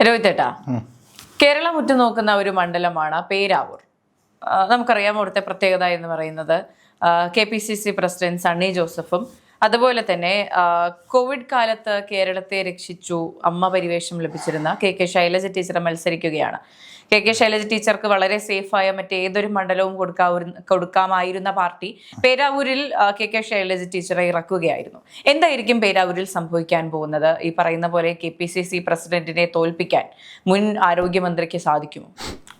രോഹിതേട്ടാ, കേരളം ഉറ്റുനോക്കുന്ന ഒരു മണ്ഡലമാണ് പേരാവൂർ. നമുക്കറിയാം അവിടുത്തെ പ്രത്യേകത എന്ന് പറയുന്നത് KPCC പ്രസിഡന്റ് സണ്ണി ജോസഫും അതുപോലെ തന്നെ കോവിഡ് കാലത്ത് കേരളത്തെ രക്ഷിച്ചു അമ്മ പരിവേഷം ലഭിച്ചിരുന്ന KK ശൈലജ ടീച്ചർ മത്സരിക്കുകയാണ്. KK ശൈലജ ടീച്ചർക്ക് വളരെ സേഫായ മറ്റേതൊരു മണ്ഡലവും കൊടുക്കാമായിരുന്ന പാർട്ടി പേരാവൂരിൽ KK ശൈലജ ടീച്ചറെ ഇറക്കുകയായിരുന്നു. എന്തായിരിക്കും പേരാവൂരിൽ സംഭവിക്കാൻ പോകുന്നത്? ഈ പറയുന്ന പോലെ KPCC പ്രസിഡന്റിനെ തോൽപ്പിക്കാൻ മുൻ ആരോഗ്യമന്ത്രിക്ക് സാധിക്കുമോ?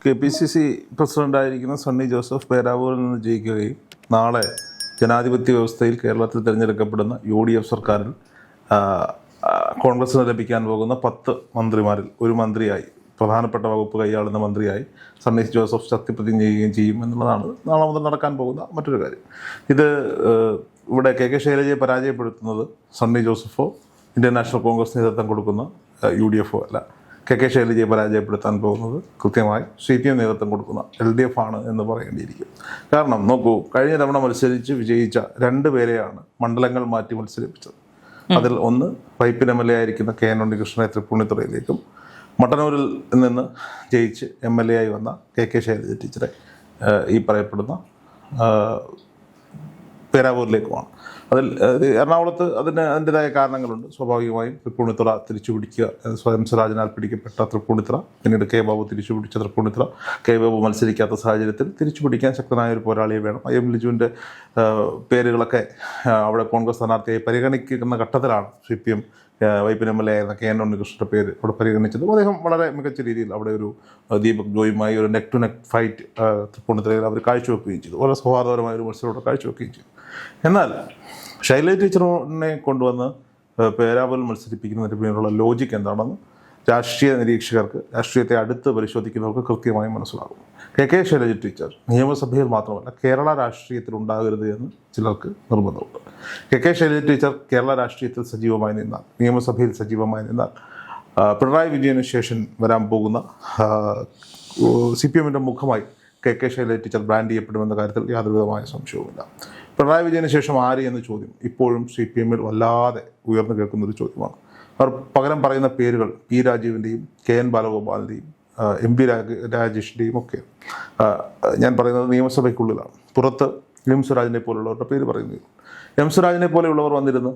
KPCC പ്രസിഡന്റായിരിക്കുന്ന സണ്ണി ജോസഫ് പേരാവൂരിൽ നിന്ന് ജയിക്കുകയും നാളെ ജനാധിപത്യ വ്യവസ്ഥയിൽ കേരളത്തിൽ തിരഞ്ഞെടുക്കപ്പെടുന്ന UDF സർക്കാരിൽ കോൺഗ്രസിന് ലഭിക്കാൻ പോകുന്ന 10 മന്ത്രിമാരിൽ ഒരു മന്ത്രിയായി, പ്രധാനപ്പെട്ട വകുപ്പ് കൈയാളുന്ന മന്ത്രിയായി സണ്ണി ജോസഫ് സത്യപ്രതിജ്ഞ ചെയ്യുകയും ചെയ്യും എന്നുള്ളതാണ് നാളെ മുതൽ നടക്കാൻ പോകുന്ന മറ്റൊരു കാര്യം. ഇത് ഇവിടെ KK ശൈലജയെ പരാജയപ്പെടുത്തുന്നത് സണ്ണി ജോസഫോ ഇന്ത്യൻ നാഷണൽ കോൺഗ്രസ് നേതൃത്വം കൊടുക്കുന്ന UDF അല്ല. KK ശൈലജയെ പരാജയപ്പെടുത്താൻ പോകുന്നത് കൃത്യമായി CPM നേതൃത്വം കൊടുക്കുന്ന LDF ആണ് എന്ന് പറയേണ്ടിയിരിക്കും. കാരണം നോക്കൂ, കഴിഞ്ഞ തവണ മത്സരിച്ച് വിജയിച്ച 2 പേരെയാണ് മണ്ഡലങ്ങൾ മാറ്റി മത്സരിപ്പിച്ചത്. അതിൽ ഒന്ന് വൈപ്പിൻ MLA ആയിരിക്കുന്ന KN ഉണ്ണികൃഷ്ണനെ തൃപ്പൂണിത്തുറയിലേക്കും, മട്ടന്നൂരിൽ നിന്ന് ജയിച്ച് MLA ആയി വന്ന KK ശൈലജ ടീച്ചറെ ഈ പറയപ്പെടുന്ന പേരാവൂരിലേക്കുമാണ്. അതിൽ എറണാകുളത്ത് അതിൻ്റെതായ കാരണങ്ങളുണ്ട്. സ്വാഭാവികമായും തൃപ്പൂണിത്തുറ തിരിച്ചു പിടിക്കുക, സ്വയം സ്വരാജിനാൽ പിടിക്കപ്പെട്ട തൃപ്പൂണിത്തുറ, പിന്നീട് K ബാബു തിരിച്ചു പിടിച്ച തൃപ്പൂണിത്തുറ, K ബാബു മത്സരിക്കാത്ത സാഹചര്യത്തിൽ തിരിച്ചു പിടിക്കാൻ ശക്തനായ ഒരു പോരാളിയെ വേണം. IM ലിജുവിൻ്റെ പേരുകളൊക്കെ അവിടെ കോൺഗ്രസ് സ്ഥാനാർത്ഥിയായി പരിഗണിക്കുന്ന ഘട്ടത്തിലാണ് CPM വൈപ്പിൻ MLA ആയിരുന്ന KN ഉണ്ണികൃഷ്ണൻ്റെ പേര് അവിടെ പരിഗണിച്ചത്. അദ്ദേഹം വളരെ മികച്ച രീതിയിൽ അവിടെ ഒരു ദീപക് ജോയുമായി ഒരു നെക്ക് ടു നെക്ക് ഫൈറ്റ് തൃപ്പൂണിത്തുറയിൽ അവർ കാഴ്ചവെക്കുകയും ചെയ്തു. വളരെ സൗഹാർദ്ദപരമായ ഒരു മത്സരം അവിടെ കാഴ്ചവെക്കുകയും ചെയ്തു. എന്നാൽ ശൈലജ ടീച്ചറിനെ കൊണ്ടുവന്ന് പേരാവൂരിൽ മത്സരിപ്പിക്കുന്നതിന് പിന്നിലുള്ള ലോജിക്ക് എന്താണെന്ന് രാഷ്ട്രീയ നിരീക്ഷകർക്ക്, രാഷ്ട്രീയത്തെ അടുത്ത് പരിശോധിക്കുന്നവർക്ക് കൃത്യമായി മനസ്സിലാകും. KK ശൈലജ ടീച്ചർ നിയമസഭയിൽ മാത്രമല്ല കേരള രാഷ്ട്രീയത്തിൽ ഉണ്ടാകരുത് എന്ന് ചിലർക്ക് നിർബന്ധമുണ്ട്. KK ശൈലജ ടീച്ചർ കേരള രാഷ്ട്രീയത്തിൽ സജീവമായി നിന്നാൽ, നിയമസഭയിൽ സജീവമായി നിന്നാൽ പിണറായി വിജയന് ശേഷം വരാൻ പോകുന്ന CPMൻ്റെ മുഖമായി KK ശൈലജ ടീച്ചർ ബ്രാൻഡ് ചെയ്യപ്പെടുമെന്ന കാര്യത്തിൽ യാതൊരുവിധമായ സംശയവുമില്ല. പിണറായി വിജയന് ശേഷം ആര് എന്ന ചോദ്യം ഇപ്പോഴും CPMൽ വല്ലാതെ ഉയർന്നു കേൾക്കുന്നൊരു ചോദ്യമാണ്. അവർ പകരം പറയുന്ന പേരുകൾ P രാജീവിൻ്റെയും KN ബാലഗോപാലിൻ്റെയും MP രാജേഷിൻ്റെയും ഒക്കെ. ഞാൻ പറയുന്നത് നിയമസഭയ്ക്കുള്ളിലാണ്. പുറത്ത് M സ്വരാജിനെ പോലുള്ളവരുടെ പേര് പറയുന്നത്. M സ്വരാജിനെ പോലെയുള്ളവർ വന്നിരുന്ന്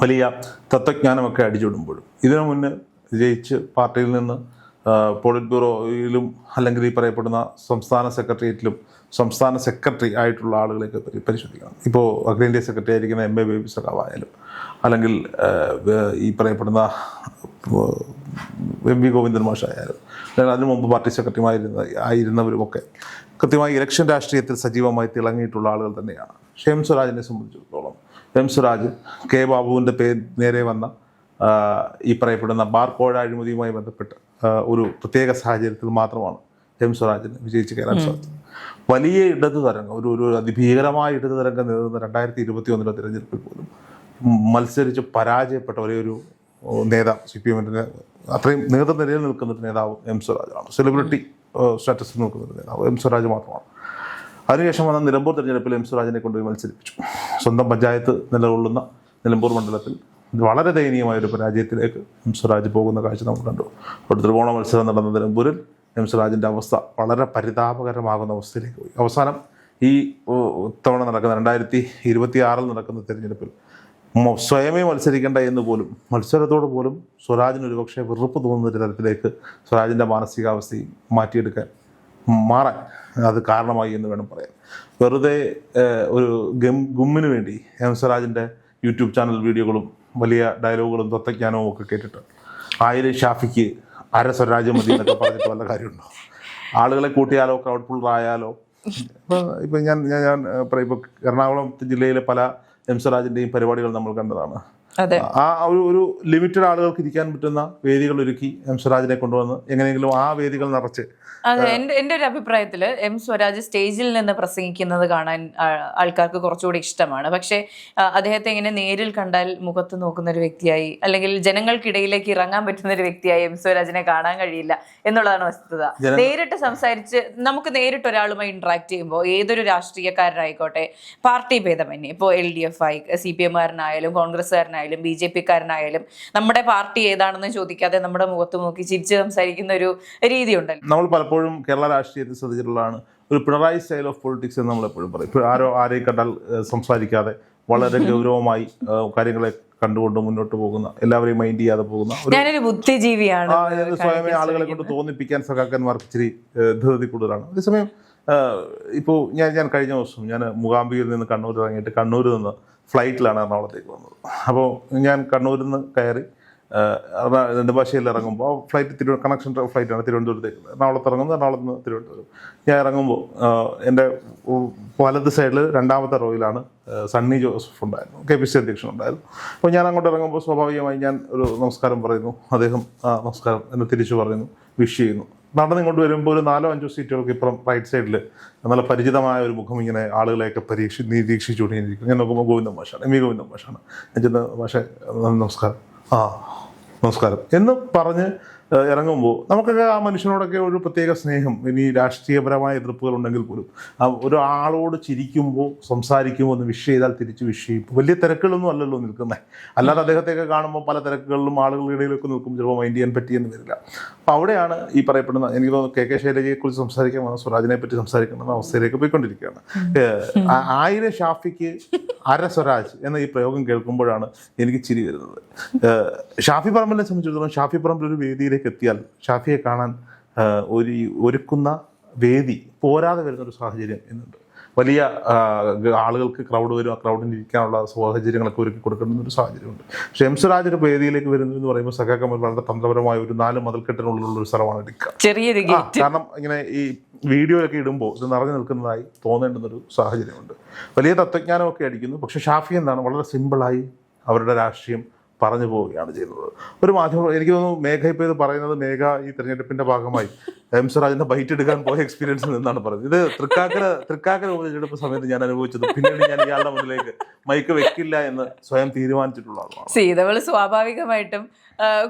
വലിയ തത്വജ്ഞാനമൊക്കെ അടിച്ചുവിടുമ്പോഴും ഇതിനു മുന്നേ ജയിച്ച് പാർട്ടിയിൽ നിന്ന് പോളിറ്റ് ബ്യൂറോയിലും അല്ലെങ്കിൽ ഈ പറയപ്പെടുന്ന സംസ്ഥാന സെക്രട്ടേറിയറ്റിലും സംസ്ഥാന സെക്രട്ടറി ആയിട്ടുള്ള ആളുകളെയൊക്കെ പരിശോധിക്കണം. ഇപ്പോൾ അഖിലേന്ത്യാ സെക്രട്ടറി ആയിരിക്കുന്ന MA ബേബി സഖാവായാലും അല്ലെങ്കിൽ ഈ പറയപ്പെടുന്ന MV ഗോവിന്ദൻ മാഷായാലും അല്ലെങ്കിൽ അതിനു മുമ്പ് പാർട്ടി സെക്രട്ടറിമായിരുന്നവരുമൊക്കെ കൃത്യമായി ഇലക്ഷൻ രാഷ്ട്രീയത്തിൽ സജീവമായി തിളങ്ങിയിട്ടുള്ള ആളുകൾ തന്നെയാണ്. പക്ഷേ M സ്വരാജിനെ സംബന്ധിച്ചിടത്തോളം M സ്വരാജ് K ബാബുവിൻ്റെ നേരെ വന്ന ഈ പറയപ്പെടുന്ന ബാർ കോഴ അഴിമതിയുമായി ബന്ധപ്പെട്ട് ഒരു പ്രത്യേക സാഹചര്യത്തിൽ മാത്രമാണ് M സ്വരാജിന് വിജയിച്ച് കയറാൻ സാധിച്ചത്. വലിയ ഇടതു തരംഗം, ഒരു അതിഭീകരമായ ഇടതു തരംഗം നേരിടുന്ന 2021 തിരഞ്ഞെടുപ്പിൽ പോലും മത്സരിച്ച് പരാജയപ്പെട്ട ഒരേ ഒരു നേതാവ്, CPMൻ്റെ അത്രയും നേതൃനിരയിൽ നിൽക്കുന്ന ഒരു നേതാവ് M സ്വരാജാണ്. സെലിബ്രിറ്റി സ്റ്റാറ്റസിൽ നിൽക്കുന്ന ഒരു നേതാവ് M സ്വരാജ് മാത്രമാണ്. അതിനുശേഷം വന്ന നിലമ്പൂർ തിരഞ്ഞെടുപ്പിൽ M സ്വരാജിനെ കൊണ്ടുപോയി മത്സരിപ്പിച്ചു. സ്വന്തം പഞ്ചായത്ത് നിലകൊള്ളുന്ന നിലമ്പൂർ മണ്ഡലത്തിൽ വളരെ ദയനീയമായൊരു പരാജയത്തിലേക്ക് M സ്വരാജ് പോകുന്ന കാഴ്ച നമ്മൾ കണ്ടു. ഒരു ത്രികോണ മത്സരം നടന്ന നിലമ്പൂരിൽ M സ്വരാജിൻ്റെ അവസ്ഥ വളരെ പരിതാപകരമാകുന്ന അവസ്ഥയിലേക്ക് പോയി. അവസാനം ഈ തവണ നടക്കുന്ന 2026 നടക്കുന്ന തിരഞ്ഞെടുപ്പിൽ സ്വയമേ മത്സരിക്കേണ്ട എന്ന് പോലും, മത്സരത്തോട് പോലും സ്വരാജിന് ഒരുപക്ഷെ വെറുപ്പ് തോന്നുന്ന ഒരു തരത്തിലേക്ക് സ്വരാജിൻ്റെ മാനസികാവസ്ഥയും മാറാൻ അത് കാരണമായി എന്ന് വേണം പറയാൻ. വെറുതെ ഒരു ഗുമ്മിന് വേണ്ടി M സ്വരാജിൻ്റെ YouTube ചാനൽ വീഡിയോകളും വലിയ ഡയലോഗുകളും തത്വജ്ഞാനവും ഒക്കെ കേട്ടിട്ട് 1000 ഷാഫിക്ക് അര സ്വരാജ്യം മതി എന്നൊക്കെ പറഞ്ഞിട്ട് വല്ല കാര്യമുണ്ടോ? ആളുകളെ കൂട്ടിയാലോ ക്രൗഡ് പുള്ളർ ആയാലോ. ഇപ്പം ഞാൻ പറയും, ഇപ്പോൾ എറണാകുളം ജില്ലയിലെ പല M സ്വരാജിൻ്റെയും പരിപാടികൾ നമ്മൾ കണ്ടതാണ്. ആ ഒരു ലിമിറ്റഡ് ആളുകൾക്ക് ഇരിക്കാൻ പറ്റുന്ന വേദികൾ ഒരുക്കി M സ്വരാജിനെ കൊണ്ടുവന്ന് എങ്ങനെയെങ്കിലും ആ വേദികൾ നിറച്ച്. അതെ, എൻ്റെ ഒരു അഭിപ്രായത്തിൽ M സ്വരാജ് സ്റ്റേജിൽ നിന്ന് പ്രസംഗിക്കുന്നത് കാണാൻ ആൾക്കാർക്ക് കുറച്ചുകൂടി ഇഷ്ടമാണ്. പക്ഷേ അദ്ദേഹത്തെ ഇങ്ങനെ നേരിൽ കണ്ടാൽ മുഖത്ത് നോക്കുന്ന ഒരു വ്യക്തിയായി, അല്ലെങ്കിൽ ജനങ്ങൾക്കിടയിലേക്ക് ഇറങ്ങാൻ പറ്റുന്ന ഒരു വ്യക്തിയായി M സ്വരാജിനെ കാണാൻ കഴിയില്ല എന്നുള്ളതാണ് വസ്തുത. നേരിട്ട് സംസാരിച്ച് നമുക്ക് നേരിട്ട് ഒരാളുമായി ഇന്ററാക്ട് ചെയ്യുമ്പോൾ ഏതൊരു രാഷ്ട്രീയക്കാരനായിക്കോട്ടെ, പാർട്ടി ഭേദമന്യേ, ഇപ്പോൾ LDF ആയി CPM കാരനായാലും കോൺഗ്രസ്സുകാരനായാലും കാരനായാലും BJP-കാരനായാലും നമ്മുടെ പാർട്ടി ഏതാണെന്ന് ചോദിക്കാതെ നമ്മുടെ മുഖത്ത് നോക്കി ചിരിച്ച് സംസാരിക്കുന്ന ഒരു രീതിയുണ്ടല്ലോ. നമ്മൾ പലപ്പോഴും കേരള രാഷ്ട്രീയത്തിൽ ശ്രദ്ധിച്ചിട്ടുള്ളതാണ് ഒരു പിണറായി സ്റ്റൈൽ ഓഫ് പൊളിറ്റിക്സ് എന്ന് നമ്മൾ എപ്പോഴും പറയും. ഇപ്പോൾ ആരെയും കണ്ടാൽ സംസാരിക്കാതെ വളരെ ഗൗരവമായി കാര്യങ്ങളെ കണ്ടുകൊണ്ട് മുന്നോട്ട് പോകുന്ന, എല്ലാവരെയും മൈൻഡ് ചെയ്യാതെ പോകുന്ന ഞാനൊരു ബുദ്ധിജീവിയാണ് സ്വയമേ ആളുകളെ കൊണ്ട് തോന്നിപ്പിക്കാൻ സഖാക്കന്മാർക്ക് ഇച്ചിരി ധൃതി കൂടുതലാണ്. അതേസമയം ഇപ്പോൾ ഞാൻ കഴിഞ്ഞ ദിവസം ഞാൻ മൂകാംബികയിൽ നിന്ന് കണ്ണൂർ ഇറങ്ങിയിട്ട് കണ്ണൂരിൽ നിന്ന് ഫ്ലൈറ്റിലാണ് എറണാകുളത്തേക്ക് വന്നത്. അപ്പോൾ ഞാൻ കണ്ണൂരിൽ നിന്ന് കയറി നെടുമ്പാശ്ശേരിയിൽ ഇറങ്ങുമ്പോൾ ഫ്ലൈറ്റ് കണക്ഷൻ ഫ്ലൈറ്റാണ് തിരുവനന്തപുരത്തേക്ക്. എറണാകുളത്ത് ഇറങ്ങുന്നത്, എറണാകുളത്ത് നിന്ന് തിരുവനന്തപുരം. ഞാൻ ഇറങ്ങുമ്പോൾ എൻ്റെ വലത് സൈഡിൽ രണ്ടാമത്തെ റോയിലാണ് സണ്ണി ജോസഫ് ഉണ്ടായിരുന്നു, KPCC അധ്യക്ഷൻ ഉണ്ടായിരുന്നു. അപ്പോൾ ഞാൻ അങ്ങോട്ട് ഇറങ്ങുമ്പോൾ സ്വാഭാവികമായി ഞാൻ ഒരു നമസ്കാരം പറയുന്നു, അദ്ദേഹം നമസ്കാരം എന്ന് തിരിച്ചു പറയുന്നു, വിഷ് ചെയ്യുന്നു. നടന്ന് ഇങ്ങോട്ട് വരുമ്പോൾ ഒരു 4-5 സീറ്റുകൾക്ക് ഇപ്പുറം റൈറ്റ് സൈഡിൽ നല്ല പരിചിതമായ ഒരു മുഖം ഇങ്ങനെ ആളുകളെയൊക്കെ നിരീക്ഷിച്ചുകൊണ്ടിരിക്കും. ഞാൻ നോക്കുമ്പോൾ ഗോവിന്ദൻ മാഷാണ്, MV ഗോവിന്ദൻ മാഷാണ്. ഞാൻ ചെന്ന് മാഷെ നമസ്കാരം, നമസ്കാരം എന്ന് പറഞ്ഞ് ഇറങ്ങുമ്പോൾ നമുക്കൊക്കെ ആ മനുഷ്യനോടൊക്കെ ഒരു പ്രത്യേക സ്നേഹം, ഇനി രാഷ്ട്രീയപരമായ എതിർപ്പുകൾ ഉണ്ടെങ്കിൽ പോലും ഒരാളോട് ചിരിക്കുമ്പോൾ സംസാരിക്കുമ്പോൾ ഒന്ന് വിഷ് ചെയ്താൽ തിരിച്ച് വിഷ് ചെയ്യും. വലിയ തിരക്കുകളൊന്നും അല്ലല്ലോ നിൽക്കുന്നത്. അല്ലാതെ അദ്ദേഹത്തെയൊക്കെ കാണുമ്പോൾ പല തിരക്കുകളിലും ആളുകളുടെ ഇടയിലൊക്കെ നിൽക്കും, ചിലപ്പോൾ മൈൻഡ് ചെയ്യാൻ പറ്റിയെന്ന് വരില്ല. അപ്പോൾ അവിടെയാണ് ഈ പറയപ്പെടുന്ന, എനിക്ക് തോന്നുന്നു KK ശൈലജയെക്കുറിച്ച് സംസാരിക്കാൻ വന്ന സ്വരാജിനെ പറ്റി സംസാരിക്കുന്ന അവസ്ഥയിലേക്ക് പോയിക്കൊണ്ടിരിക്കുകയാണ്. 1000 ഷാഫിക്ക് അര സ്വരാജ് എന്ന ഈ പ്രയോഗം കേൾക്കുമ്പോഴാണ് എനിക്ക് ചിരി വരുന്നത്. ഷാഫി പറമ്പിലിനെ സംബന്ധിച്ചിടത്തോളം ഷാഫി പറമ്പിൽ ഒരു വേദിയിലേക്ക് എത്തിയാൽ ഷാഫിയെ കാണാൻ ഒരുക്കുന്ന വേദി പോരാതെ വരുന്നൊരു സാഹചര്യം എന്നുണ്ട്. വലിയ ആളുകൾക്ക് ക്രൗഡ് വരും, ആ ക്രൗഡിന് ഇരിക്കാനുള്ള സാഹചര്യങ്ങളൊക്കെ ഒരുക്കി കൊടുക്കേണ്ട ഒരു സാഹചര്യമുണ്ട്. പക്ഷേ സ്വരാജ് ഒരു വേദിയിലേക്ക് വരുന്നു എന്ന് പറയുമ്പോൾ സഖാക്കന്മാർ വളരെ തന്ത്രപരമായ ഒരു 4 മതിൽക്കെട്ടിനുള്ളിലുള്ള ഒരു സ്ഥലമാണ് എടുക്കുക. കാരണം ഇങ്ങനെ ഈ വീഡിയോയൊക്കെ ഇടുമ്പോൾ ഇത് നിറഞ്ഞു നിൽക്കുന്നതായി തോന്നേണ്ടുന്നൊരു സാഹചര്യമുണ്ട്. വലിയ തത്വജ്ഞാനമൊക്കെ അടിക്കുന്നു. പക്ഷേ ഷാഫി എന്താണ് വളരെ സിമ്പിളായി അവരുടെ രാഷ്ട്രീയം പറഞ്ഞു പോവുകയാണ് ചെയ്യുന്നത്. ഒരു മാധ്യമം, എനിക്ക് തോന്നുന്നു മേഘ ഇപ്പോൾ ഇത് പറയുന്നത്, മേഘ ഈ തെരഞ്ഞെടുപ്പിന്റെ ഭാഗമായി സ്വരാജിന്റെ ബൈറ്റ് എടുക്കാൻ പോയ എക്സ്പീരിയൻസിൽ നിന്നാണ് പറയുന്നത്. ഇത് തൃക്കാക്കര ഉപതെരഞ്ഞെടുപ്പ് സമയത്ത് ഞാൻ അനുഭവിച്ചത്. പിന്നീട് ഞാൻ ഇയാളുടെ മുന്നിലേക്ക് മൈക്ക് വെക്കില്ല എന്ന് സ്വയം തീരുമാനിച്ചിട്ടുള്ള ആളാണ്. സ്വാഭാവികമായിട്ടും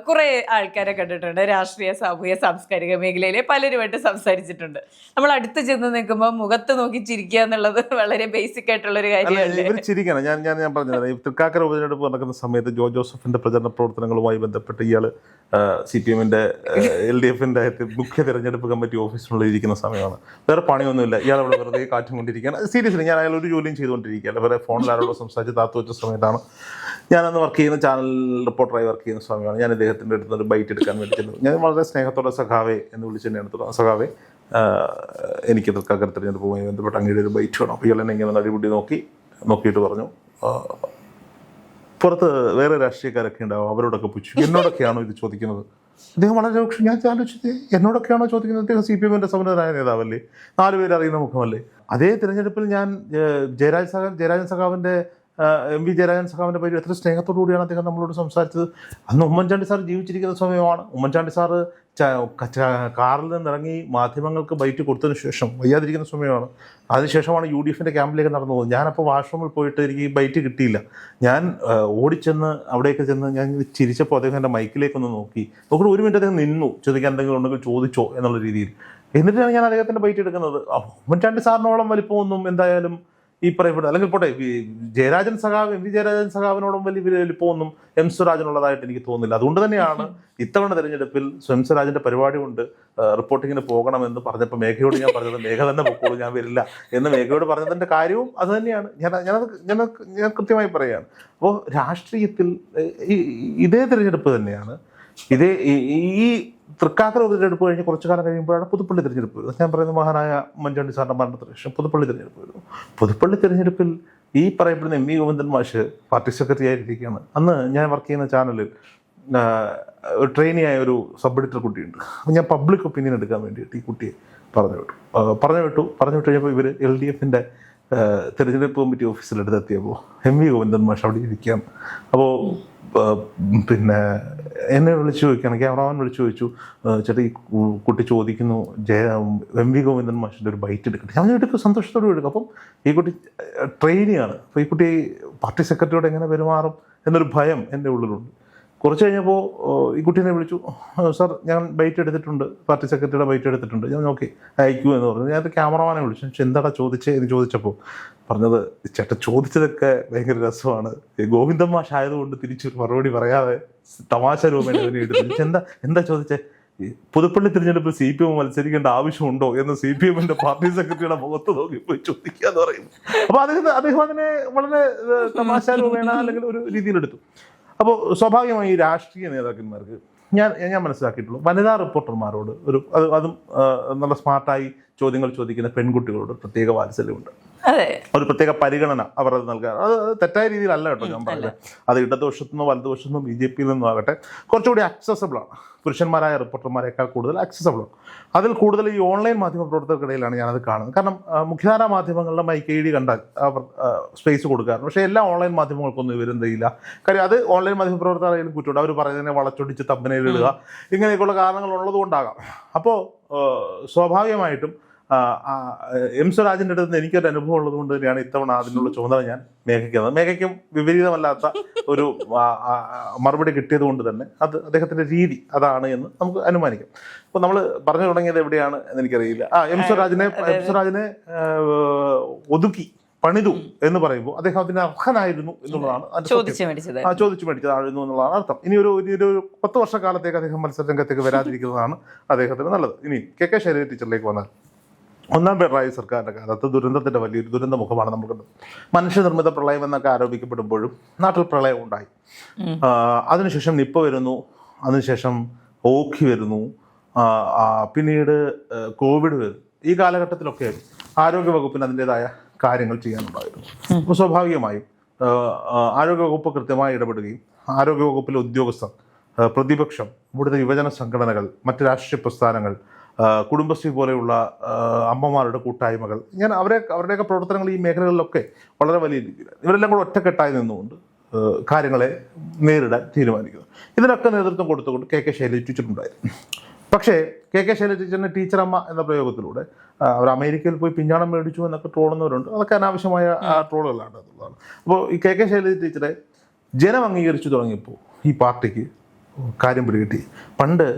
കുറെ ആൾക്കാരെ കണ്ടിട്ടുണ്ട്, രാഷ്ട്രീയ, സാമൂഹ്യ, സാംസ്കാരിക മേഖലയിലെ പലരുമായിട്ട് സംസാരിച്ചിട്ടുണ്ട്. നമ്മൾ അടുത്ത് ചെന്ന് നിൽക്കുമ്പോൾ മുഖത്ത് നോക്കി ചിരിക്കുക എന്നുള്ളത് വളരെ ബേസിക് ആയിട്ടുള്ളൊരു കാര്യമല്ലേ? ഇവർ ചിരിക്കണം. ഞാൻ പറഞ്ഞത് ഈ തൃക്കാക്കര ഉപതെരഞ്ഞെടുപ്പ് നടക്കുന്ന സമയത്ത് ജോസഫിന്റെ പ്രചരണ പ്രവർത്തനങ്ങളുമായി ബന്ധപ്പെട്ട് ഇയാൾ CPM-ന്റെ LDF-ന്റെ മുഖ്യ തെരഞ്ഞെടുപ്പ് കമ്മിറ്റി ഓഫീസിനുള്ളിൽ ഇരിക്കുന്ന സമയമാണ്. വേറെ പണിയൊന്നുമില്ല, ഇയാൾ അവിടെ വെറുതെ കാറ്റും കൊണ്ടിരിക്കുകയാണ്. സീരിയസ്ലി ഞാൻ അയാൾ ഒരു ജോലിയും ചെയ്തുകൊണ്ടിരിക്കുകയല്ല, വേറെ ഫോണിൽ ആരോട് സംസാരിച്ച് താത്തു വെച്ച സമയത്താണ്. ഞാനന്ന് വർക്ക് ചെയ്യുന്ന ചാനൽ റിപ്പോർട്ടറായി വർക്ക് ചെയ്യുന്ന സമയമാണ്. ഞാൻ ഇദ്ദേഹത്തിൻ്റെ അടുത്ത് ഒരു ബൈറ്റ് എടുക്കാൻ വേണ്ടി ചെന്നത്. ഞാൻ വളരെ സ്നേഹത്തോടെ സഖാവേ എന്ന് വിളിച്ച് തന്നെയാണ് തുടങ്ങുന്നത്. സഖാവേ, എനിക്ക് തൃക്കാക്കര തെരഞ്ഞെടുപ്പുമായി ബന്ധപ്പെട്ട് അങ്ങയുടെ ഒരു ബൈറ്റ് വേണം. അപ്പോൾ ഇയാളെന്നെ ഇങ്ങനെ നടിപൊടി നോക്കിയിട്ട് പറഞ്ഞു, പുറത്ത് വേറെ രാഷ്ട്രീയക്കാരൊക്കെ ഉണ്ടാവും, അവരോടൊക്കെ പുച്ഛു, എന്നോടൊക്കെയാണോ ഇത് ചോദിക്കുന്നത്? അദ്ദേഹം വളരെ രൂക്ഷം. ഞാൻ ആലോചിച്ചത്, എന്നോടൊക്കെയാണോ ചോദിക്കുന്നത്? അദ്ദേഹം CPM-ന്റെ സമുന്നതനായ നേതാവല്ലേ, 4 പേര് അറിയുന്ന മുഖമല്ലേ? അതേ തിരഞ്ഞെടുപ്പിൽ ഞാൻ ജയരാജൻ സഖാവിൻ്റെ MV ജയരാജൻ സഖാവിൻ്റെ പേര് എത്ര സ്നേഹത്തോടു കൂടിയാണ് അദ്ദേഹം നമ്മളോട് സംസാരിച്ചത്. അന്ന് ഉമ്മൻചാണ്ടി സാർ ജീവിച്ചിരിക്കുന്ന സമയമാണ്. ഉമ്മൻചാണ്ടി സാറ് കാറിൽ നിന്നിറങ്ങി മാധ്യമങ്ങൾക്ക് ബൈറ്റ് കൊടുത്തതിന് ശേഷം വയ്യാതിരിക്കുന്ന സമയമാണ്. അതിനുശേഷമാണ് UDF-ന്റെ ക്യാമ്പിലേക്ക് നടന്നു പോകുന്നത്. ഞാനപ്പോൾ വാഷ്റൂമിൽ പോയിട്ട് എനിക്ക് ഈ ബൈറ്റ് കിട്ടിയില്ല. ഞാൻ ഓടിച്ചെന്ന് അവിടേക്ക് ചെന്ന് ഞാൻ ചിരിച്ചപ്പോൾ അദ്ദേഹം എൻ്റെ മൈക്കിലേക്കൊന്ന് നോക്കി. നോക്കിയിട്ട് 1 മിനിറ്റ് അദ്ദേഹം നിന്നു, ചോദിക്കാൻ എന്തെങ്കിലും ഉണ്ടെങ്കിൽ ചോദിച്ചോ എന്നുള്ള രീതിയിൽ. എന്നിട്ടാണ് ഞാൻ അദ്ദേഹത്തിൻ്റെ ബൈറ്റ് എടുക്കുന്നത്. ഉമ്മൻചാണ്ടി സാറിനോളം വലിപ്പമൊന്നും എന്തായാലും ഈ പറയപ്പെടുന്നത്, അല്ലെങ്കിൽ പോട്ടെ, ജയരാജൻ സഖാവ്, MV ജയരാജൻ സഖാവിനോടും വലിയ വലിപ്പമൊന്നും സ്വരാജിനുള്ളതായിട്ട് എനിക്ക് തോന്നുന്നില്ല. അതുകൊണ്ട് തന്നെയാണ് ഇത്തവണ തെരഞ്ഞെടുപ്പിൽ സ്വരാജിന്റെ പരിപാടി കൊണ്ട് റിപ്പോർട്ടിങ്ങിന് പോകണമെന്ന് പറഞ്ഞപ്പോൾ മേഘയോട് ഞാൻ പറഞ്ഞത്, മേഘ തന്നെ പൊക്കോളൂ, ഞാൻ വരില്ല എന്ന് മേഘയോട് പറഞ്ഞതിൻ്റെ കാര്യവും അത് തന്നെയാണ്. ഞാൻ കൃത്യമായി പറയുകയാണ്. അപ്പോൾ രാഷ്ട്രീയത്തിൽ ഇതേ തിരഞ്ഞെടുപ്പ് തന്നെയാണ്. ഈ തൃക്കാക്കര ഉപതെരഞ്ഞെടുപ്പ് കഴിഞ്ഞ് കുറച്ചു കാലം കഴിയുമ്പോഴാണ് പുതുപ്പള്ളി തിരഞ്ഞെടുപ്പ് വരുന്നത്. ഞാൻ പറയുന്നത് മഹാനായ ഉമ്മൻചാണ്ടി സാറിൻ്റെ മരണത്തിന് ശേഷം പുതുപ്പള്ളി തിരഞ്ഞെടുപ്പ് വരുന്നു. പുതുപ്പള്ളി തിരഞ്ഞെടുപ്പിൽ ഈ പറയപ്പെടുന്ന MV ഗോവിന്ദൻ മാഷ് പാർട്ടി സെക്രട്ടറി ആയിരിക്കുകയാണ്. അന്ന് ഞാൻ വർക്ക് ചെയ്യുന്ന ചാനലിൽ ഒരു ട്രെയിനിയായ ഒരു സബ് എഡിറ്റർ കുട്ടിയുണ്ട്. അപ്പോൾ ഞാൻ പബ്ലിക് ഒപ്പീനിയൻ എടുക്കാൻ വേണ്ടിയിട്ട് ഈ കുട്ടിയെ പറഞ്ഞു വിട്ടു കഴിഞ്ഞപ്പോൾ ഇവർ LDF-ന്റെ തെരഞ്ഞെടുപ്പ് കമ്മിറ്റി ഓഫീസിലെടുത്തെത്തിയപ്പോൾ MV ഗോവിന്ദൻ മാഷ് അവിടെ ഇരിക്കുകയാണ്. അപ്പോൾ പിന്നെ എന്നെ വിളിച്ചു ചോദിക്കുകയാണ്, ക്യാമറാമാൻ വിളിച്ചു ചോദിച്ചു, ചേട്ടാ ഈ കുട്ടി ചോദിക്കുന്നു MV ഗോവിന്ദൻ മാഷിൻ്റെ ഒരു ബൈറ്റ് എടുക്കട്ടെ. ഞാൻ എടുക്കും, സന്തോഷത്തോടെ എടുക്കും. അപ്പം ഈ കുട്ടി ട്രെയിനിയാണ്. അപ്പോൾ ഈ കുട്ടി പാർട്ടി സെക്രട്ടറിയോട് എങ്ങനെ പെരുമാറും എന്നൊരു ഭയം എൻ്റെ ഉള്ളിലുണ്ട്. കുറച്ച് കഴിഞ്ഞപ്പോൾ ഈ കുട്ടീനെ വിളിച്ചു, സാർ ഞാൻ ബൈറ്റ് എടുത്തിട്ടുണ്ട്, പാർട്ടി സെക്രട്ടറിയുടെ ബൈറ്റ് എടുത്തിട്ടുണ്ട്, ഞാൻ നോക്കി അയക്കൂ എന്ന് പറഞ്ഞു. ഞാൻ ക്യാമറമാനെ വിളിച്ചു, പക്ഷെ എന്താടാ ചോദിച്ചേ എന്ന് ചോദിച്ചപ്പോൾ പറഞ്ഞത്, ചേട്ടൻ ചോദിച്ചതൊക്കെ ഭയങ്കര രസമാണ്, ഗോവിന്ദൻ മാഷ് ആയതുകൊണ്ട് തിരിച്ചൊരു മറുപടി പറയാതെ തമാശ രൂപേണ എടുത്തു. എന്താ ചോദിച്ചേ, പുതുപ്പള്ളി തിരഞ്ഞെടുപ്പിൽ CPM മത്സരിക്കേണ്ട ആവശ്യമുണ്ടോ എന്ന് CPM-ന്റെ പാർട്ടി സെക്രട്ടറിയുടെ മുഖത്ത് നോക്കി പോയി ചോദിക്കാന്ന് പറയുന്നു. അപ്പൊ അദ്ദേഹം അതിനെ വളരെ തമാശ രൂപേണ അല്ലെങ്കിൽ ഒരു രീതിയിലെടുത്തു. അപ്പോൾ സ്വാഭാവികമായി ഈ രാഷ്ട്രീയ നേതാക്കന്മാർക്ക് ഞാൻ മനസ്സിലാക്കിയിട്ടുള്ളൂ, വനിതാ റിപ്പോർട്ടർമാരോട് അതും നല്ല സ്മാർട്ടായി ചോദ്യങ്ങൾ ചോദിക്കുന്ന പെൺകുട്ടികളോട് പ്രത്യേക വാത്സല്യമുണ്ട്, ഒരു പ്രത്യേക പരിഗണന അവർ അത് നൽകാറ്. അത് തെറ്റായ രീതിയിലല്ല കേട്ടോ ഞാൻ പറയുന്നത്. അത് ഇടതുപക്ഷത്തുനിന്നോ വലതുപക്ഷത്തുനിന്നോ BJP-യിൽ നിന്നോ ആകട്ടെ കുറച്ചുകൂടി അക്സസബിളാണ്, പുരുഷന്മാരായ റിപ്പോർട്ടർമാരെക്കാൾ കൂടുതൽ അക്സസബിളാണ്. അതിൽ കൂടുതൽ ഈ ഓൺലൈൻ മാധ്യമ പ്രവർത്തകർക്കിടയിലാണ് ഞാനത് കാണുന്നത്. കാരണം മുഖ്യധാരാ മാധ്യമങ്ങളുടെ മൈക്കേഡി കണ്ടാൽ അവർ സ്പേസ് കൊടുക്കാറുണ്ട്, പക്ഷേ എല്ലാ ഓൺലൈൻ മാധ്യമങ്ങൾക്കൊന്നും ഇവരെന്തില്ല. കാര്യം അത് ഓൺലൈൻ മാധ്യമ പ്രവർത്തകരായാലും കുറ്റമുണ്ട്, അവർ പറയുന്നതിനെ വളച്ചൊടിച്ച് തമ്പനയിലിടുക, ഇങ്ങനെയൊക്കെയുള്ള കാരണങ്ങൾ ഉള്ളതുകൊണ്ടാകാം. അപ്പോൾ സ്വാഭാവികമായിട്ടും എം സ്വരാജിൻ്റെ അടുത്ത് നിന്ന് എനിക്കൊരു അനുഭവം ഉള്ളതുകൊണ്ട് തന്നെയാണ് ഇത്തവണ അതിനുള്ള ചുമതല ഞാൻ മേഘയ്ക്ക് തന്നത്. മേഘയ്ക്കും വിപരീതമല്ലാത്ത ഒരു മറുപടി കിട്ടിയത് കൊണ്ട് തന്നെ അത് അദ്ദേഹത്തിൻ്റെ രീതി അതാണ് എന്ന് നമുക്ക് അനുമാനിക്കാം. അപ്പോൾ നമ്മൾ പറഞ്ഞു തുടങ്ങിയത് എവിടെയാണ് എന്ന് എനിക്കറിയില്ല. എം സ്വരാജിനെ ഒതുക്കി പണിതു എന്ന് പറയുമ്പോൾ അദ്ദേഹം അതിന് അർഹനായിരുന്നു എന്നുള്ളതാണ്, ചോദിച്ചു മേടിച്ചതായിരുന്നു എന്നുള്ളതാണ് അർത്ഥം. ഇനി ഒരു 10 വർഷക്കാലത്തേക്ക് അദ്ദേഹം മത്സരരംഗത്തേക്ക് വരാതിരിക്കുന്നതാണ് അദ്ദേഹത്തിന് നല്ലത്. ഇനി KK ശൈലജ ടീച്ചറിലേക്ക് വന്നാൽ, ഒന്നാം പിണറായി സർക്കാരിൻ്റെ കാലത്ത് ദുരന്തത്തിൻ്റെ വലിയൊരു ദുരന്ത മുഖമാണ് നമ്മൾ കണ്ടത്. മനുഷ്യനിർമ്മിത പ്രളയം എന്നൊക്കെ ആരോപിക്കപ്പെടുമ്പോഴും നാട്ടിൽ പ്രളയം ഉണ്ടായി. അതിനുശേഷം നിപ്പ വരുന്നു, അതിനുശേഷം ഓഖി വരുന്നു, പിന്നീട് കോവിഡ് വരുന്നു. ഈ കാലഘട്ടത്തിലൊക്കെ ആരോഗ്യവകുപ്പിന് അതിൻ്റെതായ കാര്യങ്ങൾ ചെയ്യാനുണ്ടായിരുന്നു. അപ്പോൾ സ്വാഭാവികമായും ആരോഗ്യവകുപ്പ് കൃത്യമായി ഇടപെടുകയും ആരോഗ്യവകുപ്പിലെ ഉദ്യോഗസ്ഥർ, പ്രതിപക്ഷം, ഇവിടുത്തെ യുവജന സംഘടനകൾ, മറ്റ് രാഷ്ട്രീയ പ്രസ്ഥാനങ്ങൾ, കുടുംബശ്രീ പോലെയുള്ള അമ്മമാരുടെ കൂട്ടായ്മകൾ, അവരുടെയൊക്കെ പ്രവർത്തനങ്ങൾ ഈ മേഖലകളിലൊക്കെ വളരെ വലിയ രീതിയിലാണ്. ഇവരെല്ലാം കൂടെ ഒറ്റക്കെട്ടായി നിന്നുകൊണ്ട് കാര്യങ്ങളെ നേരിടാൻ തീരുമാനിക്കുന്നു. ഇതിനൊക്കെ നേതൃത്വം കൊടുത്തുകൊണ്ട് KK ശൈലജ ടീച്ചറുണ്ടായിരുന്നു. പക്ഷേ KK ശൈലജ ടീച്ചറിനെ ടീച്ചറമ്മ എന്ന പ്രയോഗത്തിലൂടെ അവർ അമേരിക്കയിൽ പോയി പിഞ്ഞാണം മേടിച്ചു എന്നൊക്കെ ട്രോളുന്നവരുണ്ട്. അതൊക്കെ അനാവശ്യമായ ട്രോളുകളാണ് എന്നുള്ളതാണ്. അപ്പോൾ ഈ KK ശൈലജ ടീച്ചറെ ജനം അംഗീകരിച്ചു തുടങ്ങിയപ്പോൾ ഈ പാർട്ടിക്ക് കാര്യം പിടികിട്ടി. പണ്ട്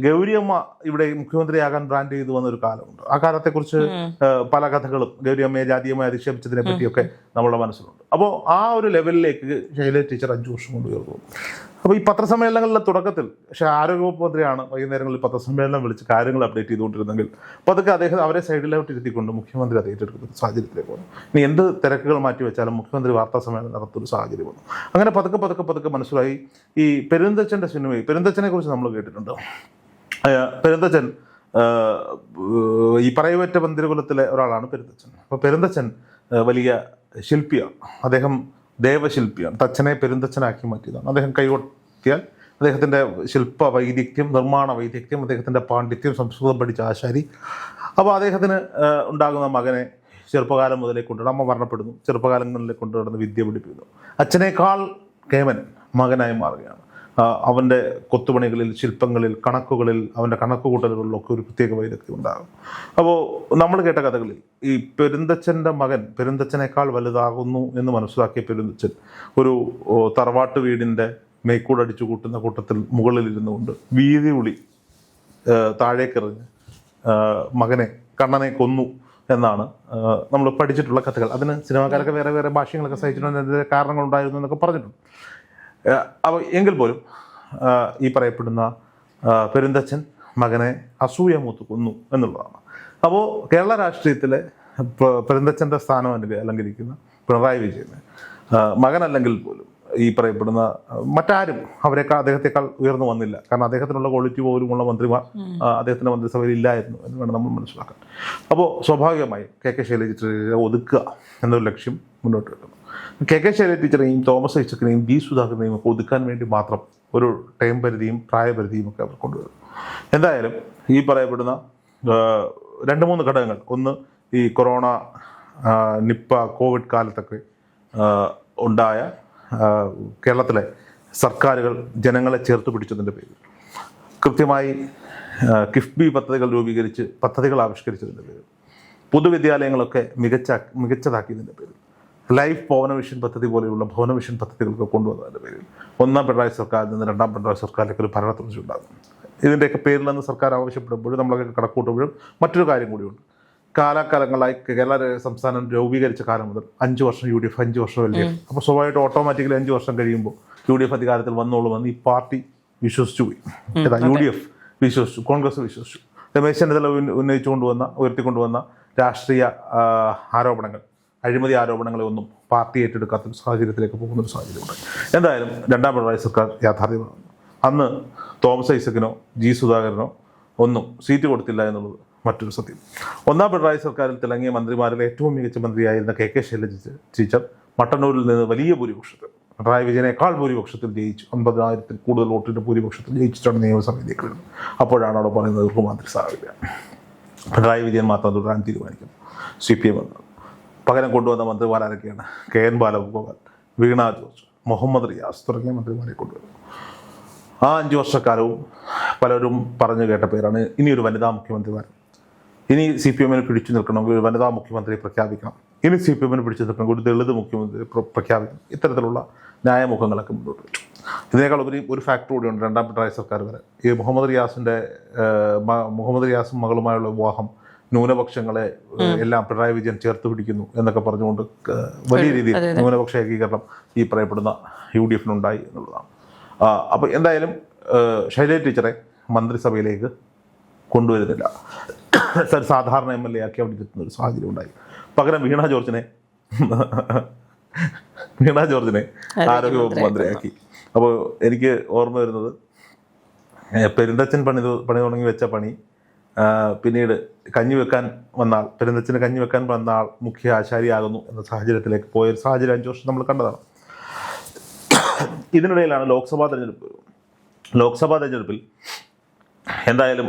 ഗൗരിയമ്മ ഇവിടെ മുഖ്യമന്ത്രിയാകാൻ ബ്രാൻഡ് ചെയ്തു വന്നൊരു കാലമുണ്ട്. ആ കാലത്തെക്കുറിച്ച് പല കഥകളും ഗൗരിയമ്മയെ ജാതീയമായി അധിക്ഷേപിച്ചതിനെ പറ്റിയൊക്കെ നമ്മുടെ മനസ്സിലുണ്ട്. അപ്പോൾ ആ ഒരു ലെവലിലേക്ക് ശൈലജ ടീച്ചർ 5 വർഷം കൊണ്ട് ഉയർന്നു. അപ്പോൾ ഈ പത്രസമ്മേളനങ്ങളുടെ തുടക്കത്തിൽ, പക്ഷേ ആരോഗ്യവകുപ്പ് മന്ത്രിയാണ് വൈകുന്നേരങ്ങളിൽ പത്രസമ്മേളനം വിളിച്ച് കാര്യങ്ങൾ അപ്ഡേറ്റ് ചെയ്തുകൊണ്ടിരുന്നെങ്കിൽ അപ്പോൾ അതൊക്കെ അവരെ സൈഡിലോട്ട് ഇരുത്തിക്കൊണ്ട് മുഖ്യമന്ത്രി അത് ഏറ്റെടുക്കുന്ന സാഹചര്യത്തിലേക്ക് വന്നു. ഇനി എന്ത് തിരക്കുകൾ മാറ്റി വെച്ചാലും മുഖ്യമന്ത്രി വാർത്താ സമ്മേളനം നടത്തുന്ന സാഹചര്യം വന്നു. അങ്ങനെ പതുക്കെ മനസ്സിലായി. ഈ പെരുന്തച്ചൻ്റെ സിനിമയിൽ, പെരുന്തച്ചനെ കുറിച്ച് നമ്മൾ കേട്ടിട്ടുണ്ട്. പെരുന്തച്ചൻ ഈ പറയവറ്റ പന്തിരകുലത്തിലെ ഒരാളാണ് പെരുന്തച്ചൻ. അപ്പോൾ പെരുന്തച്ചൻ വലിയ ശില്പിയാണ്, അദ്ദേഹം ദേവശില്പിയാണ്. തച്ചനെ പെരുന്തച്ചനാക്കി മാറ്റിയതാണ്. അദ്ദേഹം കൈകൊട്ടിയാൽ അദ്ദേഹത്തിൻ്റെ ശില്പ വൈദഗ്ധ്യം, നിർമ്മാണ വൈദഗ്ധ്യം, അദ്ദേഹത്തിൻ്റെ പാണ്ഡിത്യം, സംസ്കൃതം പഠിച്ച ആശാരി. അപ്പോൾ അദ്ദേഹത്തിന് ഉണ്ടാകുന്ന മകനെ ചെറുപ്പകാലം മുതലേ കൊണ്ടുവരണം. അമ്മ മരണപ്പെടുന്നു, ചെറുപ്പകാലങ്ങളിലെ കൊണ്ടുവരുന്ന വിദ്യ പഠിപ്പിക്കുന്നു. അച്ഛനേക്കാൾ കേമൻ മകനായി മാറുകയാണ്. അവൻ്റെ കൊത്തുപണികളിൽ, ശില്പങ്ങളിൽ, കണക്കുകളിൽ, അവൻ്റെ കണക്കുകൂട്ടലുകളിലൊക്കെ ഒരു പ്രത്യേക വൈദഗ്ധ്യം ഉണ്ടാകും. അപ്പോൾ നമ്മൾ കേട്ട കഥകളിൽ ഈ പെരുന്തച്ചൻ്റെ മകൻ പെരുന്തച്ചനേക്കാൾ വലുതാകുന്നു എന്ന് മനസ്സിലാക്കിയ പെരുന്തച്ചൻ ഒരു തറവാട്ട് വീടിൻ്റെ മേക്കൂടടിച്ചു കൂട്ടുന്ന കൂട്ടത്തിൽ മുകളിലിരുന്നു കൊണ്ട് വീതി ഉളി താഴേക്കെറിഞ്ഞ് മകനെ, കണ്ണനെ കൊന്നു എന്നാണ് നമ്മൾ പഠിച്ചിട്ടുള്ള കഥകൾ. അതിന് സിനിമാക്കാരൊക്കെ വേറെ ഭാഷ്യങ്ങളൊക്കെ സഹിച്ചിട്ടുണ്ട്, അതിൻ്റെ കാരണങ്ങളുണ്ടായിരുന്നു എന്നൊക്കെ പറഞ്ഞിട്ടുണ്ട്. അപ്പോൾ എങ്കിൽ പോലും ഈ പറയപ്പെടുന്ന പെരുന്തച്ചൻ മകനെ അസൂയ മൂത്ത് കൊന്നു എന്നുള്ളതാണ്. അപ്പോൾ കേരള രാഷ്ട്രീയത്തിലെ പെരുന്തച്ചൻ്റെ സ്ഥാനം അലങ്കരിക്കുന്ന പിണറായി വിജയന് മകനല്ലെങ്കിൽ പോലും ഈ പറയപ്പെടുന്ന മറ്റാരും അദ്ദേഹത്തെക്കാൾ ഉയർന്നു വന്നില്ല. കാരണം അദ്ദേഹത്തിനുള്ള ക്വാളിറ്റി പോലുമുള്ള മന്ത്രിമാർ അദ്ദേഹത്തിൻ്റെ മന്ത്രിസഭയിൽ ഇല്ലായിരുന്നു എന്ന് വേണം നമ്മൾ മനസ്സിലാക്കാൻ. അപ്പോൾ സ്വാഭാവികമായും KK ശൈലജ ടീച്ചറെ ഒതുക്കുക എന്നൊരു ലക്ഷ്യം മുന്നോട്ട് വെക്കുന്നു. KK ശൈലജ ടീച്ചറെയും തോമസ് ഐസക്കിനെയും B സുധാകരനെയും ഒക്കെ ഒതുക്കാൻ വേണ്ടി മാത്രം ഒരു ടൈം പരിധിയും പ്രായപരിധിയും ഒക്കെ അവർ കൊണ്ടുവരും. എന്തായാലും ഈ പറയപ്പെടുന്ന 2-3 ഘടകങ്ങൾ, ഒന്ന് ഈ കൊറോണ, നിപ്പ, കോവിഡ് കാലത്തൊക്കെ ഉണ്ടായ കേരളത്തിലെ സർക്കാരുകൾ ജനങ്ങളെ ചേർത്ത് പിടിച്ചതിൻ്റെ പേരിൽ, കൃത്യമായി കിഫ്ബി പദ്ധതികൾ രൂപീകരിച്ച് പദ്ധതികൾ ആവിഷ്കരിച്ചതിൻ്റെ പേരിൽ, പൊതുവിദ്യാലയങ്ങളൊക്കെ മികച്ചതാക്കിയതിൻ്റെ പേരിൽ, ലൈഫ് ഭവന മിഷൻ പദ്ധതി പോലെയുള്ള ഭവന മിഷൻ പദ്ധതികളൊക്കെ കൊണ്ടുവന്നതിൻ്റെ പേരിൽ ഒന്നാം പിണറായി സർക്കാരിൽ നിന്ന് രണ്ടാം പിണറായി സർക്കാരിലേക്ക് ഒരു ഭരണത്തുടർച്ചയുണ്ടാകും. ഇതിൻ്റെയൊക്കെ പേരിൽ നിന്ന് സർക്കാർ ആവശ്യപ്പെടുമ്പോഴും നമ്മളൊക്കെ കണക്കൂട്ടുമ്പോഴും മറ്റൊരു കാര്യം കൂടിയുണ്ട്. കാലാകാലങ്ങളായി കേരള സംസ്ഥാനം രൂപീകരിച്ച കാലം മുതൽ 5 വർഷം UDF, 5 വർഷം LDF. അപ്പോൾ സ്വാഭാവികമായിട്ട് ഓട്ടോമാറ്റിക്കലി 5 വർഷം കഴിയുമ്പോൾ UDF അധികാരത്തിൽ വന്നോളുമെന്ന് ഈ പാർട്ടി വിശ്വസിച്ചു പോയി. UDF വിശ്വസിച്ചു, കോൺഗ്രസ് വിശ്വസിച്ചു. രമേശ് ചെന്നിത്തല ഉയർത്തിക്കൊണ്ടുവന്ന രാഷ്ട്രീയ ആരോപണങ്ങൾ, അഴിമതി ആരോപണങ്ങളെ ഒന്നും പാർട്ടി ഏറ്റെടുക്കാത്തൊരു സാഹചര്യത്തിലേക്ക് പോകുന്നൊരു സാഹചര്യമുണ്ട്. എന്തായാലും രണ്ടാം പിണറായി സർക്കാർ യാഥാർത്ഥ്യമാണ്. അന്ന് തോമസ് ഐസക്കിനോ സുധാകരനോ ഒന്നും സീറ്റ് കൊടുത്തില്ല എന്നുള്ളത് മറ്റൊരു സത്യം. ഒന്നാം പിണറായി സർക്കാരിൽ തിളങ്ങിയ മന്ത്രിമാരിൽ ഏറ്റവും മികച്ച മന്ത്രിയായിരുന്ന KK ശൈലജ ടീച്ചർ മട്ടന്നൂരിൽ നിന്ന് വലിയ ഭൂരിപക്ഷത്തിൽ, പിണറായി വിജയനേക്കാൾ ഭൂരിപക്ഷത്തിൽ ജയിച്ചു. 50,000-ൽ കൂടുതൽ വോട്ടിൻ്റെ ഭൂരിപക്ഷത്തിൽ ജയിച്ചിട്ടാണ് നിയമസഭയിലേക്ക് വരുന്നത്. അപ്പോഴാണ് അവിടെ പറയുന്നത് ഇവർക്ക് മന്ത്രി സ്ഥാനമില്ല, പിണറായി വിജയൻ മാത്രം തുടരാൻ തീരുമാനിക്കുന്നു CPM എന്നത്. പകരം കൊണ്ടുവന്ന മന്ത്രിമാരൊക്കെയാണ് KN ബാലഗോപാൽ, വീണ ജോർജ്, മുഹമ്മദ് റിയാസ് തുടങ്ങിയ മന്ത്രിമാരെ കൊണ്ടുവരുന്നു. ആ 5 വർഷക്കാലവും പലരും പറഞ്ഞു കേട്ട പേരാണ് ഇനിയൊരു വനിതാ മുഖ്യമന്ത്രിമാർ. ഇനി CPM-ന് പിടിച്ചു നിൽക്കണമെങ്കിൽ ഒരു വനിതാ മുഖ്യമന്ത്രിയെ പ്രഖ്യാപിക്കണം, ഇനി CPM-ന് പിടിച്ചു നിൽക്കണമെങ്കിൽ ഒരു ദളിത് മുഖ്യമന്ത്രി പ്രഖ്യാപിക്കണം. ഇത്തരത്തിലുള്ള ന്യായമുഖങ്ങളൊക്കെ മുന്നോട്ട് വെച്ചു. ഇതിനേക്കാൾ ഉപരി ഒരു ഫാക്ടർ കൂടിയുണ്ട്. രണ്ടാം പിണറായി സർക്കാർ വരെ ഈ മുഹമ്മദ് റിയാസും മകളുമായുള്ള വിവാഹം ന്യൂനപക്ഷങ്ങളെ എല്ലാം പിണറായി വിജയൻ ചേർത്ത് പിടിക്കുന്നു എന്നൊക്കെ പറഞ്ഞുകൊണ്ട് വലിയ രീതിയിൽ ന്യൂനപക്ഷ ഏകീകരണം ഈ പറയപ്പെടുന്ന UDF-നുണ്ടായി എന്നുള്ളതാണ്. അപ്പോൾ എന്തായാലും ശൈലജ ടീച്ചറെ മന്ത്രിസഭയിലേക്ക് കൊണ്ടുവരുന്നില്ല. സാധാരണ MLA ആക്കി അവിടെ എത്തുന്ന ഒരു സാഹചര്യം ഉണ്ടായി. പകരം വീണ ജോർജിനെ ആരോഗ്യവകുപ്പ് മന്ത്രിയാക്കി. അപ്പോൾ എനിക്ക് ഓർമ്മ വരുന്നത് പെരുന്തച്ചൻ പണി തുടങ്ങി വെച്ച പണി പിന്നീട് പെരുന്തച്ചന് കഞ്ഞി വെക്കാൻ വന്ന ആൾ മുഖ്യ ആശാരിയാകുന്നു എന്ന സാഹചര്യത്തിലേക്ക് പോയൊരു സാഹചര്യം 5 വർഷം നമ്മൾ കണ്ടതാണ്. ഇതിനിടയിലാണ് ലോക്സഭാ തെരഞ്ഞെടുപ്പിൽ എന്തായാലും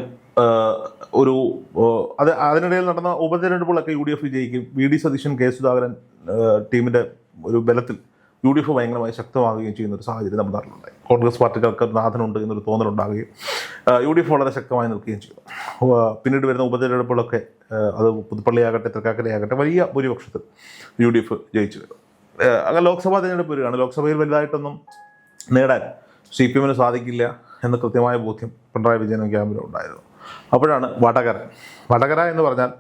അതിനിടയിൽ നടന്ന ഉപതെരഞ്ഞെടുപ്പുകളൊക്കെ UDF വിജയിക്കും. VD സതീശൻ, K സുധാകരൻ ടീമിൻ്റെ ഒരു ബലത്തിൽ UDF ഭയങ്കരമായി ശക്തമാവുകയും ചെയ്യുന്ന ഒരു സാഹചര്യം നമ്മുടെ നാട്ടിലുണ്ടായി. കോൺഗ്രസ് പാർട്ടികൾക്ക് നാഥനുണ്ട് എന്നൊരു തോന്നലുണ്ടാകുകയും UDF വളരെ ശക്തമായി നിൽക്കുകയും ചെയ്തു. പിന്നീട് വരുന്ന ഉപതെരഞ്ഞെടുപ്പുകളൊക്കെ അത് പുതുപ്പള്ളിയാകട്ടെ തൃക്കാക്കരയാകട്ടെ വലിയ ഭൂരിപക്ഷത്തിൽ UDF ജയിച്ചു വരും. അങ്ങനെ ലോക്സഭാ തെരഞ്ഞെടുപ്പ് വരികയാണ്. ലോക്സഭയിൽ വലുതായിട്ടൊന്നും നേടാൻ CPM-ന് സാധിക്കില്ല എന്ന് കൃത്യമായ ബോധ്യം പിണറായി വിജയനും ക്യാമ്പിലും ഉണ്ടായിരുന്നു. അപ്പോഴാണ് വടകര എന്ന് പറഞ്ഞാൽ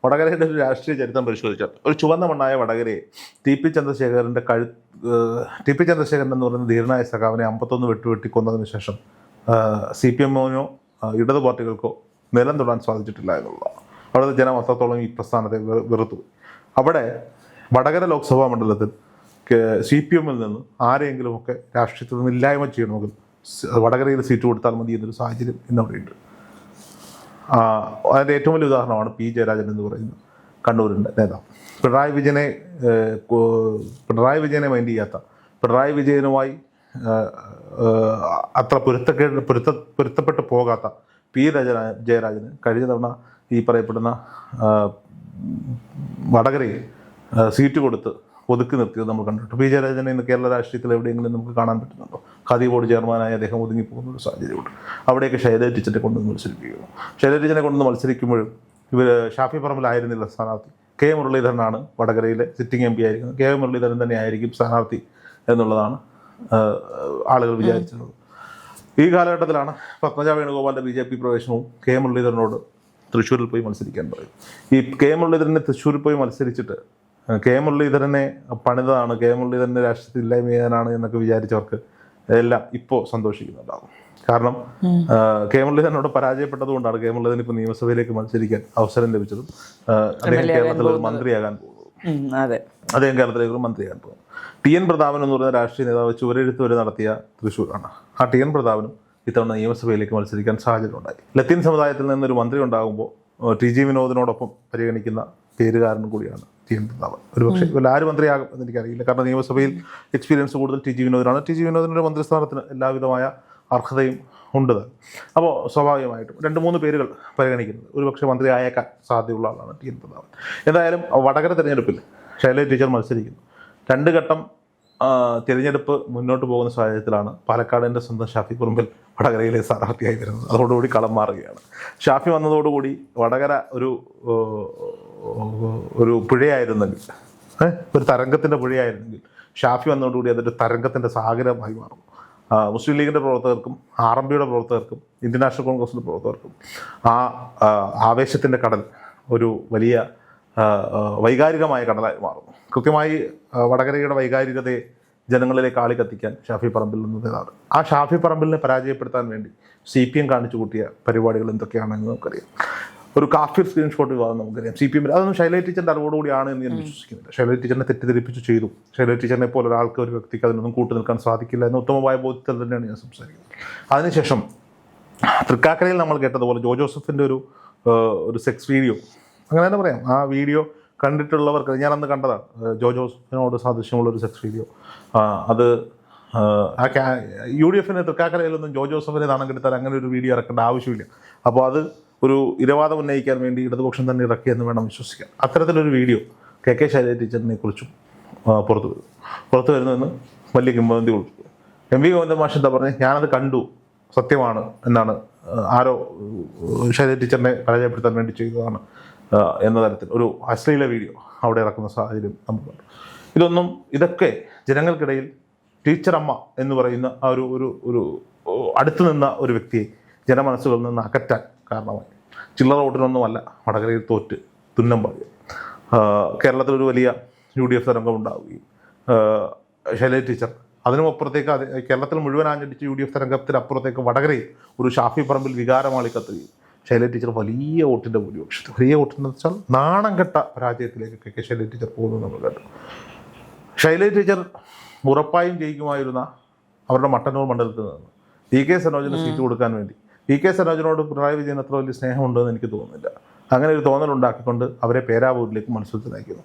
വടകരയുടെ ഒരു രാഷ്ട്രീയ ചരിത്രം പരിശോധിച്ചാൽ ഒരു ചുവന്ന മണ്ണായ വടകരയെ TP ചന്ദ്രശേഖരൻ എന്ന് പറയുന്ന ധീരനായ സഖാവിനെ 51 വെട്ടിക്കൊന്നതിന് ശേഷം CPM-നോ ഇടതു പാർട്ടികൾക്കോ നിലം തൊടാൻ സാധിച്ചിട്ടില്ല എന്നുള്ളതാണ്. അവിടുത്തെ ജനം അത്രത്തോളം ഈ പ്രസ്ഥാനത്തെ വെറുത്തു. അവിടെ വടകര ലോക്സഭാ മണ്ഡലത്തിൽ CPM-ൽ നിന്ന് ആരെങ്കിലുമൊക്കെ രാഷ്ട്രീയത്തിൽ നിന്ന് ഇല്ലായ്മ ചെയ്യണമെങ്കിൽ വടകരയിൽ സീറ്റ് കൊടുത്താൽ മതി എന്നൊരു സാഹചര്യം ഇന്നവിടെയുണ്ട്. അതിൻ്റെ ഏറ്റവും വലിയ ഉദാഹരണമാണ് P ജയരാജൻ എന്ന് പറയുന്ന കണ്ണൂരിൻ്റെ നേതാവ്. പിണറായി വിജയനെ മൈൻഡ് ചെയ്യാത്ത, പിണറായി വിജയനുമായി അത്ര പൊരുത്തപ്പെട്ട് പോകാത്ത P ജയരാജന് കഴിഞ്ഞ തവണ ഈ പറയപ്പെടുന്ന വടകരയിൽ സീറ്റ് കൊടുത്ത് ഒതുക്കി നിർത്തിയത് നമ്മൾ കണ്ടിട്ടുണ്ട്. P ജയരാജനെ ഇന്ന് കേരള രാഷ്ട്രീയത്തിൽ എവിടെയെങ്കിലും നമുക്ക് കാണാൻ പറ്റുന്നുണ്ടോ? ഖാദി ബോർഡ് ചെയർമാനായി അദ്ദേഹം ഒതുങ്ങിപ്പോകുന്ന ഒരു സാഹചര്യമുണ്ട്. അവിടെയൊക്കെ ശൈലജ ടീച്ചറെ കൊണ്ടുവന്ന് മത്സരിപ്പിക്കുന്നു. ശൈലജ ടീച്ചറെ കൊണ്ടുവന്ന് മത്സരിക്കുമ്പോഴും ഷാഫി പറമ്പിലായിരുന്നില്ല സ്ഥാനാർത്ഥി. K മുരളീധരനാണ് വടകരയിലെ സിറ്റിംഗ് MP ആയിരിക്കുന്നത്. K മുരളീധരൻ തന്നെ ആയിരിക്കും സ്ഥാനാർത്ഥി എന്നുള്ളതാണ് ആളുകൾ വിചാരിച്ചിരുന്നത്. ഈ കാലഘട്ടത്തിലാണ് പത്മജ വേണുഗോപാലിൻ്റെ BJP പ്രവേശനവും K മുരളീധരനോട് തൃശ്ശൂരിൽ പോയി മത്സരിക്കാൻ പറയും. ഈ K മുരളീധരനെ തൃശ്ശൂരിൽ പോയി മത്സരിച്ചിട്ട് K മുരളീധരനെ പണിതാണ്, K മുരളീധരനെ രാഷ്ട്രീയത്തിൽ ഇല്ലായ്മ ചെയ്യാനാണ് എന്നൊക്കെ വിചാരിച്ചവർക്ക് എല്ലാം ഇപ്പോൾ സന്തോഷിക്കുന്നുണ്ടാകും. കാരണം K മുരളീധരനോട് പരാജയപ്പെട്ടത് കൊണ്ടാണ് K മുരളീധരൻ ഇപ്പോൾ നിയമസഭയിലേക്ക് മത്സരിക്കാൻ അവസരം ലഭിച്ചതും അദ്ദേഹം കേരളത്തിലൊരു മന്ത്രിയാകാൻ പോകുന്നത്. അദ്ദേഹം കേരളത്തിലേക്ക് ഒരു മന്ത്രിയാകാൻ പോകുന്നു. TN പ്രതാപൻ എന്ന് പറയുന്ന രാഷ്ട്രീയ നേതാവ് ചുവരെഴുത്ത് വരെ നടത്തിയ തൃശ്ശൂരാണ്. ആ TN പ്രതാപനും ഇത്തവണ നിയമസഭയിലേക്ക് മത്സരിക്കാൻ സാഹചര്യം ഉണ്ടായി. ലത്തീൻ സമുദായത്തിൽ നിന്നൊരു മന്ത്രി ഉണ്ടാകുമ്പോൾ TG വിനോദിനോടൊപ്പം പരിഗണിക്കുന്ന പേരുകാരനും കൂടിയാണ് TN പ്രതാപൻ. ഒരുപക്ഷെ ആര് മന്ത്രിയാകും എന്ന് എനിക്കറിയില്ല. കാരണം നിയമസഭയിൽ എക്സ്പീരിയൻസ് കൂടുതൽ TG വിനോദിനാണ്. TG വിനോദിൻ്റെ മന്ത്രിസ്ഥാനത്തിന് എല്ലാവിധമായ അർഹതയും ഉണ്ട്. അപ്പോൾ സ്വാഭാവികമായിട്ടും 2-3 പേരുകൾ പരിഗണിക്കുന്നത് ഒരുപക്ഷെ മന്ത്രി ആയേക്കാൻ സാധ്യതയുള്ള ആളാണ് TN പ്രതാപൻ. എന്തായാലും വടകര തിരഞ്ഞെടുപ്പിൽ ശൈലജ ടീച്ചർ മത്സരിക്കുന്നു. 2 ഘട്ടം തിരഞ്ഞെടുപ്പ് മുന്നോട്ട് പോകുന്ന സാഹചര്യത്തിലാണ് പാലക്കാടിൻ്റെ സ്വന്തം ഷാഫി പറമ്പിൽ വടകരയിലെ സ്ഥാനാർത്ഥിയായി വരുന്നത്. അതോടുകൂടി കളം മാറുകയാണ്. ഷാഫി വന്നതോടുകൂടി വടകര ഒരു പുഴയായിരുന്നെങ്കിൽ ഒരു തരംഗത്തിൻ്റെ പുഴയായിരുന്നെങ്കിൽ ഷാഫി വന്നതോടുകൂടി അതൊരു തരംഗത്തിൻ്റെ സാഗരമായി മാറും. മുസ്ലിം ലീഗിൻ്റെ പ്രവർത്തകർക്കും RMPയുടെ പ്രവർത്തകർക്കും ഇന്ത്യൻ നാഷണൽ കോൺഗ്രസിൻ്റെ പ്രവർത്തകർക്കും ആ ആവേശത്തിൻ്റെ കടൽ ഒരു വലിയ വൈകാരികമായ കടലായി മാറും. കൃത്യമായി വടകരയുടെ വൈകാരികതയെ ജനങ്ങളിലേക്ക് ആളിക്കത്തിക്കാൻ ഷാഫി പറമ്പിൽ എന്നതാണ്. ആ ഷാഫി പറമ്പിലിനെ പരാജയപ്പെടുത്താൻ വേണ്ടി CPM കാണിച്ചു കൂട്ടിയ പരിപാടികൾ എന്തൊക്കെയാണെന്ന് നമുക്കറിയാം. ഒരു കാഫിർ സ്ക്രീൻഷോട്ട് വിവാദം നമുക്കറിയാം. CPM അതൊന്നും ശൈലജ ടീച്ചറിൻ്റെ അറിവോടുകൂടിയാണ് എന്ന് ഞാൻ വിശ്വസിക്കുന്നില്ല. ശൈലജ ടീച്ചറിനെ തെറ്റിദ്ധരിപ്പിച്ച് ചെയ്തു. ശൈലജ ടീച്ചറിനെ പോലെ ഒരാൾക്ക്, ഒരു വ്യക്തിക്ക് അതിനൊന്നും കൂട്ടു നിൽക്കാൻ സാധിക്കില്ല എന്ന ഉത്തമമായ ബോധ്യത്തിൽ തന്നെയാണ് ഞാൻ സംസാരിക്കുന്നത്. അതിനുശേഷം തൃക്കാക്കരയിൽ നമ്മൾ കേട്ടതുപോലെ ജോസഫിൻ്റെ ഒരു സെക്സ് വീഡിയോ, അങ്ങനെ തന്നെ പറയാം, ആ വീഡിയോ കണ്ടിട്ടുള്ളവർക്ക്, ഞാനന്ന് കണ്ടതാണ്, ജോസഫിനോട് സാദൃശ്യമുള്ളൊരു സെക്സ് വീഡിയോ. അത് UDF തൃക്കാക്കരയിലൊന്നും ജോസഫിനെ നാണം കെടുത്താൻ അങ്ങനെ ഒരു വീഡിയോ ഇറക്കേണ്ട ആവശ്യമില്ല. അപ്പോൾ അത് ഒരു ഇരവാദം ഉന്നയിക്കാൻ വേണ്ടി ഇടതുപക്ഷം തന്നെ ഇറക്കിയെന്ന് വേണം വിശ്വസിക്കാൻ. അത്തരത്തിലൊരു വീഡിയോ KK ശൈലജ ടീച്ചറിനെ കുറിച്ചും പുറത്തു വരുന്നുവെന്ന് വലിയ കിംവദന്തി കൊടുത്തു. MV ഗോവിന്ദൻ മാഷ് എന്താ പറഞ്ഞത്, ഞാനത് കണ്ടു, സത്യമാണ് എന്നാണ്, ആരോ ശൈലജ ടീച്ചറിനെ പരാജയപ്പെടുത്താൻ വേണ്ടി ചെയ്തതാണ് എന്ന തരത്തിൽ ഒരു അശ്ലീല വീഡിയോ അവിടെ ഇറക്കുന്ന സാഹചര്യം നമ്മൾ കണ്ടു. ഇതൊക്കെ ജനങ്ങൾക്കിടയിൽ ടീച്ചർ അമ്മ എന്ന് പറയുന്ന ആ ഒരു അടുത്തു നിന്ന ഒരു വ്യക്തിയെ ജനമനസ്സുകളിൽ നിന്ന് അകറ്റാൻ കാരണമായി. ചില്ലറ വോട്ടിനൊന്നുമല്ല വടകരയിൽ തോറ്റ് തുന്നം പാടിയത്. കേരളത്തിലൊരു വലിയ UDF തരംഗം ഉണ്ടാവുകയും ശൈലജ ടീച്ചർ അതിനും അപ്പുറത്തേക്ക്, കേരളത്തിൽ മുഴുവൻ ആഞ്ഞടിച്ച് UDF തരംഗത്തിനപ്പുറത്തേക്ക് വടകരയിൽ ഒരു ഷാഫി പറമ്പിൽ വികാരമാളി കത്തുകയും ശൈലജ ടീച്ചർ വലിയ വോട്ടിൻ്റെ ഭൂരിപക്ഷത്തിൽ, വലിയ വോട്ടെന്ന് വെച്ചാൽ നാണം കെട്ട പരാജയത്തിലേക്ക് ശൈലജ ടീച്ചർ പോകുന്നത് നമ്മൾ കണ്ടു. ശൈലജ ടീച്ചർ ഉറപ്പായും ജയിക്കുമായിരുന്ന അവരുടെ മട്ടന്നൂർ മണ്ഡലത്തിൽ നിന്ന് PK സനോജിന് സീറ്റ് കൊടുക്കാൻ വേണ്ടി, PK സനോജിനോട് പിണറായി വിജയൻ അത്ര വലിയ സ്നേഹമുണ്ടെന്ന് എനിക്ക് തോന്നുന്നില്ല. അങ്ങനെ ഒരു തോന്നലുണ്ടാക്കിക്കൊണ്ട് അവരെ പേരാവൂരിലേക്ക് മത്സരത്തിൽ നയിക്കുന്നു.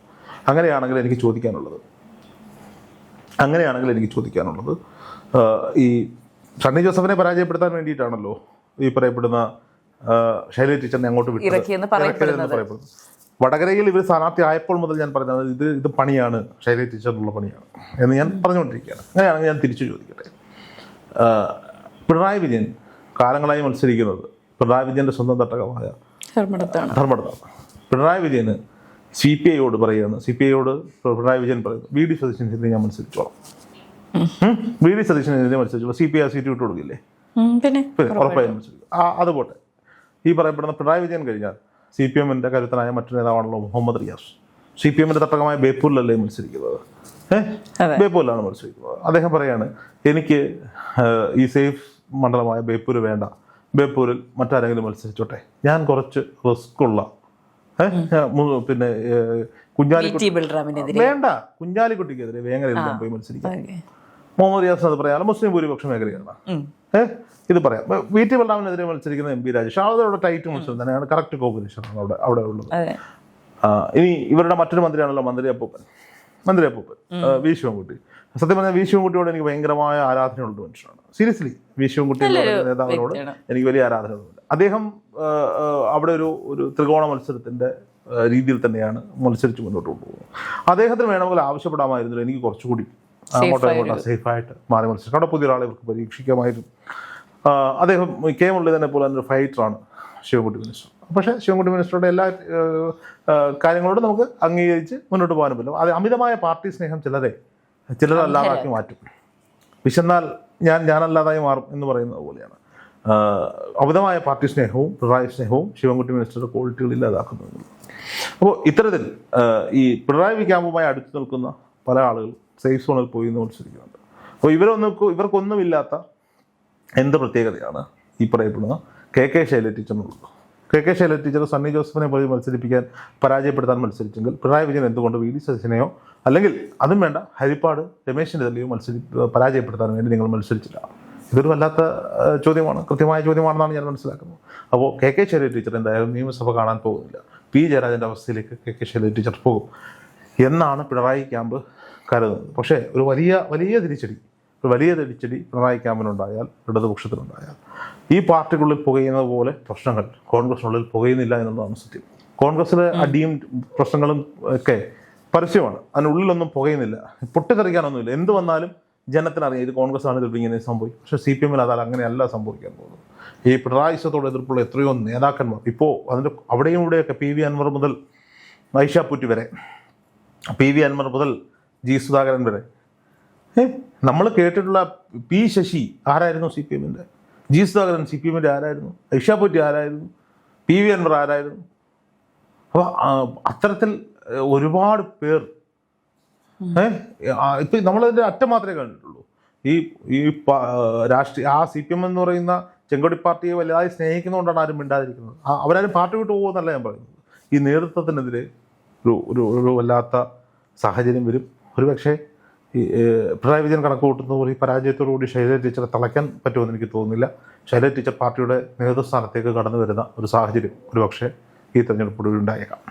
അങ്ങനെയാണെങ്കിൽ എനിക്ക് ചോദിക്കാനുള്ളത് ഈ സണ്ണി ജോസഫിനെ പരാജയപ്പെടുത്താൻ വേണ്ടിയിട്ടാണല്ലോ ഈ പറയപ്പെടുന്ന ശൈലജ ടീച്ചറിനെ അങ്ങോട്ട് വിട്ടു പറയപ്പെടുന്നത്. വടകരയിൽ ഇവർ സ്ഥാനാർത്ഥി ആയപ്പോൾ മുതൽ ഞാൻ പറഞ്ഞത് ഇത് പണിയാണ്, ശൈലജ ടീച്ചറിനുള്ള പണിയാണ് എന്ന് ഞാൻ പറഞ്ഞുകൊണ്ടിരിക്കുകയാണ്. അങ്ങനെയാണെങ്കിൽ ഞാൻ തിരിച്ചു ചോദിക്കട്ടെ, പിണറായി വിജയൻ കാലങ്ങളായി മത്സരിക്കുന്നത് പിണറായി വിജയൻ്റെ സ്വന്തം തട്ടകമായ ധർമ്മടത്താണ്. പിണറായി വിജയന് CPIയോട് പറയുകയാണ്, CPIയോട് പിണറായി വിജയൻ പറയുന്നു, VD സതീശനെതിരെ ഞാൻ മത്സരിച്ചോളാം. VD സതീശനെതിരെ മത്സരിച്ചോളാം, CPI സീറ്റ് വിട്ടു കൊടുക്കില്ലേ? പിന്നെ ഉറപ്പായും മത്സരിക്കും. അതുപോട്ടെ, ഈ പറയപ്പെടുന്ന പിണറായി വിജയൻ കഴിഞ്ഞാൽ CPMൻ്റെ കരുത്തനായ മറ്റൊരു നേതാവാണല്ലോ മുഹമ്മദ് റിയാസ്. CPMൻ്റെ തട്ടകമായ ബേപ്പൂരിലല്ലേ മത്സരിക്കുന്നത്? ബേപ്പൂരിലാണ് മത്സരിക്കുന്നത്. അദ്ദേഹം പറയാണ്, എനിക്ക് ഈ സേഫ് മണ്ഡലമായ ബേപ്പൂർ വേണ്ട, ബേപ്പൂരിൽ മറ്റാരെങ്കിലും മത്സരിച്ചോട്ടെ, ഞാൻ കുറച്ച് റിസ്ക്കുള്ള പിന്നെ കുഞ്ഞാലിക്കുട്ടിക്കെതിരെ വേങ്ങരയിൽ പോയി മത്സരിക്കാം. മുഹമ്മദ് റിയാസ് അത് പറയാം, മുസ്ലിം ഭൂരിപക്ഷ മേഖലയാണ്. ഇത് പറയാം. VT ബലറാമിനെതിരെ മത്സരിക്കുന്ന MP രാജേഷ്, അവിടെ ടൈറ്റ് മത്സരം തന്നെയാണ്, കറക്റ്റ് കോമ്പറ്റീഷനാണ് അവിടെ ഉള്ളത്. ഇനി ഇവരുടെ മറ്റൊരു മന്ത്രിയാണല്ലോ മന്ത്രി അപ്പൂപ്പൻ V ശിവൻകുട്ടി. സത്യം പറഞ്ഞാൽ V ശിവൻകുട്ടിയോട് എനിക്ക് ഭയങ്കരമായ ആരാധനയുള്ള മനുഷ്യനാണ്. സീരിയസ്ലി V ശിവൻകുട്ടി നേതാവിനോട് എനിക്ക് വലിയ ആരാധനയുണ്ട്. അദ്ദേഹം അവിടെ ഒരു ത്രികോണ മത്സരത്തിൻ്റെ രീതിയിൽ തന്നെയാണ് മത്സരിച്ച് മുന്നോട്ട് കൊണ്ടുപോകുന്നത്. അദ്ദേഹത്തിന് വേണമെങ്കിൽ ആവശ്യപ്പെടാമായിരുന്നു, എനിക്ക് കുറച്ചുകൂടി അങ്ങോട്ടും സേഫായിട്ട് മാറി മത്സരിക്കും, അവിടെ പുതിയ ഒരാളെ ഇവർക്ക് പരീക്ഷിക്കാമായിരുന്നു. അദ്ദേഹം K മുരളീധരനെ പോലെ തന്നെ ഒരു ഫൈറ്ററാണ് ശിവൻകുട്ടി മിനിസ്റ്റർ. പക്ഷേ ശിവൻകുട്ടി മിനിസ്റ്ററുടെ എല്ലാ കാര്യങ്ങളോടും നമുക്ക് അംഗീകരിച്ച് മുന്നോട്ട് പോകാനും പറ്റില്ല. അത് അമിതമായ പാർട്ടി സ്നേഹം ചിലരല്ലാതാക്കി മാറ്റും. വിശന്നാൽ ഞാനല്ലാതായി മാറും എന്ന് പറയുന്നത് പോലെയാണ്. അമിതമായ പാർട്ടി സ്നേഹവും പിണറായി സ്നേഹവും ശിവൻകുട്ടി മിനിസ്റ്ററുടെ ക്വാളിറ്റികൾ ഇല്ലാതാക്കുന്നത്. അപ്പോൾ ഇത്തരത്തിൽ ഈ പിണറായി ക്യാമ്പുമായി അടുത്ത് നിൽക്കുന്ന പല ആളുകൾ സേഫ് സോണിൽ പോയി എന്ന് മത്സരിക്കുന്നുണ്ട്. അപ്പോൾ ഇവർക്കൊന്നുമില്ലാത്ത എന്ത് പ്രത്യേകതയാണ് ഈ പറയപ്പെടുന്ന KK ശൈലജ ടീച്ചറിനുള്ളത്? KK ശൈലജ ടീച്ചർ സണ്ണി ജോസഫിനെ പോയി പരാജയപ്പെടുത്താൻ മത്സരിച്ചെങ്കിൽ പിണറായി വിജയൻ എന്തുകൊണ്ട് VD സതീശനെയോ അല്ലെങ്കിൽ അതും വേണ്ട ഹരിപ്പാട് രമേശ് ചെന്നിത്തലയോ പരാജയപ്പെടുത്താൻ വേണ്ടി നിങ്ങൾ മത്സരിച്ചില്ല? ഇതൊരു വല്ലാത്ത ചോദ്യമാണ്, കൃത്യമായ ചോദ്യമാണെന്നാണ് ഞാൻ മനസ്സിലാക്കുന്നത്. അപ്പോൾ KK ശൈലജ ടീച്ചർ എന്തായാലും നിയമസഭ കാണാൻ പോകുന്നില്ല. P ജയരാജൻ്റെ അവസ്ഥയിലേക്ക് KK ശൈലജ ടീച്ചർ പോകും എന്നാണ് പിണറായി ക്യാമ്പ് കരുതുന്നത്. പക്ഷേ ഒരു വലിയ തിരിച്ചടി പിണറായി ക്യാമ്പിനുണ്ടായാൽ, ഇടതുപക്ഷത്തിനുണ്ടായാൽ, ഈ പാർട്ടിക്കുള്ളിൽ പുകയുന്നത് പോലെ പ്രശ്നങ്ങൾ കോൺഗ്രസിനുള്ളിൽ പുകയുന്നില്ല എന്നുള്ളതാണ് സത്യം. കോൺഗ്രസിലെ അടിയും പ്രശ്നങ്ങളും ഒക്കെ പരസ്യമാണ്, അതിനുള്ളിലൊന്നും പുകയുന്നില്ല, പൊട്ടിത്തെറിക്കാനൊന്നുമില്ല. എന്ത് വന്നാലും ജനത്തിനറിയാം ഇത് കോൺഗ്രസ് ആണ്, ഇതിൽ ഇങ്ങനെ സംഭവിക്കും. പക്ഷേ CPM അതാൽ അങ്ങനെയല്ല സംഭവിക്കാൻ പോകുന്നത്. ഈ പിണറായിസത്തോട് എതിർപ്പുള്ള എത്രയോ നേതാക്കന്മാർ ഇപ്പോൾ അവിടെയും ഇവിടെയൊക്കെ PV അൻവർ മുതൽ ഐഷ പൂറ്റി വരെ PV അൻവർ മുതൽ G സുധാകരൻ വരെ. നമ്മൾ കേട്ടിട്ടുള്ള P ശശി ആരായിരുന്നു CPM-ൻ്റെ, G സുധാകരൻ CPM-ൻ്റെ ആരായിരുന്നു, ഇഷാപൊറ്റി ആരായിരുന്നു, PV അൻവർ ആരായിരുന്നു. അപ്പോൾ അത്തരത്തിൽ ഒരുപാട് പേർ ഇപ്പം നമ്മളതിൻ്റെ അറ്റം മാത്രമേ കണ്ടിട്ടുള്ളൂ. ഈ രാഷ്ട്രീയ CPM എന്ന് പറയുന്ന ചെങ്കൊടി പാർട്ടിയെ വലുതായി സ്നേഹിക്കുന്നതുകൊണ്ടാണ് ആരും മിണ്ടാതിരിക്കുന്നത്. അവരാരും പാർട്ടി വിട്ട് പോകുമെന്നല്ല ഞാൻ പറയുന്നത്. ഈ നേതൃത്വത്തിനെതിരെ ഒരു വല്ലാത്ത സാഹചര്യം വരും. ഒരുപക്ഷെ ഈ പിണറായി വിജയൻ കണക്ക് കൂട്ടുന്ന പോലെ ഈ പരാജയത്തോടുകൂടി ശൈലജ ടീച്ചറെ തളയ്ക്കാൻ പറ്റുമെന്ന് എനിക്ക് തോന്നുന്നില്ല. ശൈലജ ടീച്ചർ പാർട്ടിയുടെ നേതൃസ്ഥാനത്തേക്ക് കടന്നു വരുന്ന ഒരു സാഹചര്യം ഒരുപക്ഷെ ഈ തെരഞ്ഞെടുപ്പോടുകൂടി ഉണ്ടായേക്കാം.